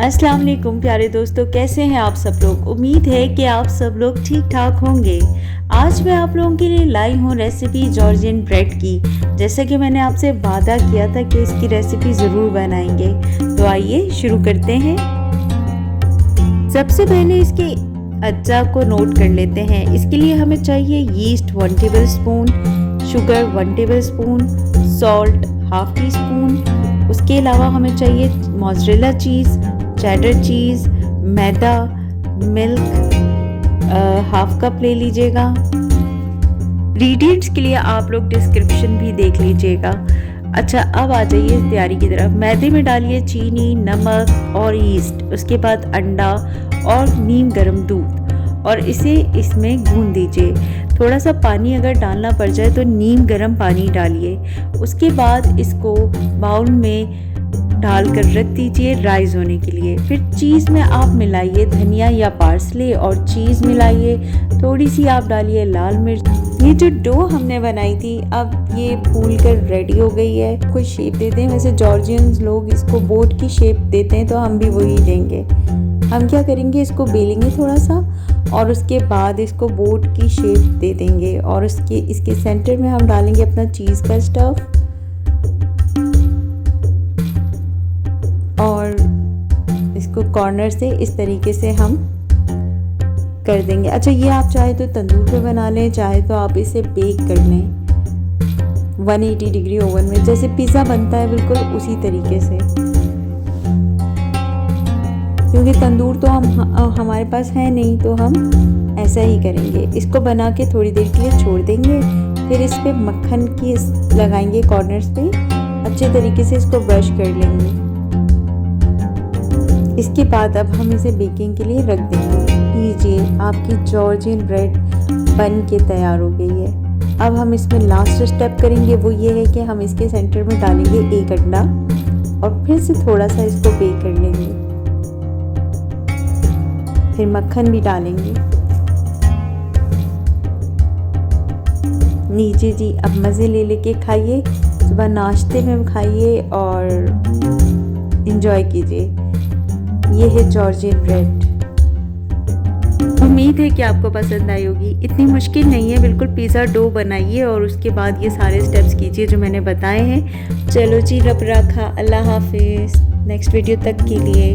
अस्सलाम वालेकुम प्यारे दोस्तों, कैसे हैं आप सब लोग। उम्मीद है कि आप सब लोग ठीक ठाक होंगे। आज मैं आप लोगों के लिए लाई हूँ रेसिपी जॉर्जियन ब्रेड की। जैसा कि मैंने आपसे वादा किया था कि इसकी रेसिपी ज़रूर बनाएंगे, तो आइए शुरू करते हैं। सबसे पहले इसके अज्जा को नोट कर लेते हैं। इसके लिए हमें चाहिए yeast 1 table spoon, sugar 1 table spoon, salt half tea spoon. उसके अलावा हमें चाहिए मोज़रेला चीज़, चेडर चीज़, मैदा, मिल्क हाफ कप ले लीजिएगा। इंग्रेडिएंट्स के लिए आप लोग डिस्क्रिप्शन भी देख लीजिएगा। अच्छा, अब आ जाइए तैयारी की तरफ। मैदे में डालिए चीनी, नमक और यीस्ट, उसके बाद अंडा और नीम गर्म दूध और इसे इसमें गूंद दीजिए। थोड़ा सा पानी अगर डालना पड़ जाए तो नीम गर्म पानी डालिए। उसके बाद इसको बाउल में डालकर रख दीजिए राइज होने के लिए। फिर चीज़ में आप मिलाइए धनिया या पार्सले और चीज़ मिलाइए। थोड़ी सी आप डालिए लाल मिर्च। ये जो डो हमने बनाई थी अब ये फूल कर रेडी हो गई है। कोई शेप देते हैं, वैसे जॉर्जियंस लोग इसको बोट की शेप देते हैं, तो हम भी वही देंगे। हम क्या करेंगे, इसको बेलेंगे थोड़ा सा और उसके बाद इसको बोट की शेप दे देंगे और इसके सेंटर में हम डालेंगे अपना चीज़ का स्टफ़ और इसको कॉर्नर से इस तरीके से हम कर देंगे। अच्छा, ये आप चाहे तो तंदूर पे बना लें, चाहे तो आप इसे बेक कर लें 180 डिग्री ओवन में, जैसे पिज़्ज़ा बनता है बिल्कुल उसी तरीके से। क्योंकि तंदूर तो हमारे पास है नहीं, तो हम ऐसा ही करेंगे। इसको बना के थोड़ी देर के लिए छोड़ देंगे। फिर इस पर मक्खन की लगाएंगे कॉर्नर्स पे, अच्छे तरीके से इसको ब्रश कर लेंगे। इसके बाद अब हम इसे बेकिंग के लिए रख देंगे। लीजिए, आपकी जॉर्जियन ब्रेड बन के तैयार हो गई है। अब हम इसमें लास्ट स्टेप करेंगे, वो ये है कि हम इसके सेंटर में डालेंगे एक अंडा और फिर से थोड़ा सा इसको बेक कर लेंगे। फिर मक्खन भी डालेंगे। लीजिए जी, अब मज़े ले लेके खाइए, सुबह नाश्ते में खाइए और इंजॉय कीजिए। ये है जॉर्जियन ब्रेड। उम्मीद है कि आपको पसंद आई होगी। इतनी मुश्किल नहीं है, बिल्कुल पिज़्ज़ा डो बनाइए और उसके बाद ये सारे स्टेप्स कीजिए जो मैंने बताए हैं। चलो जी, रब रखा, अल्लाह हाफिज़। नेक्स्ट वीडियो तक के लिए।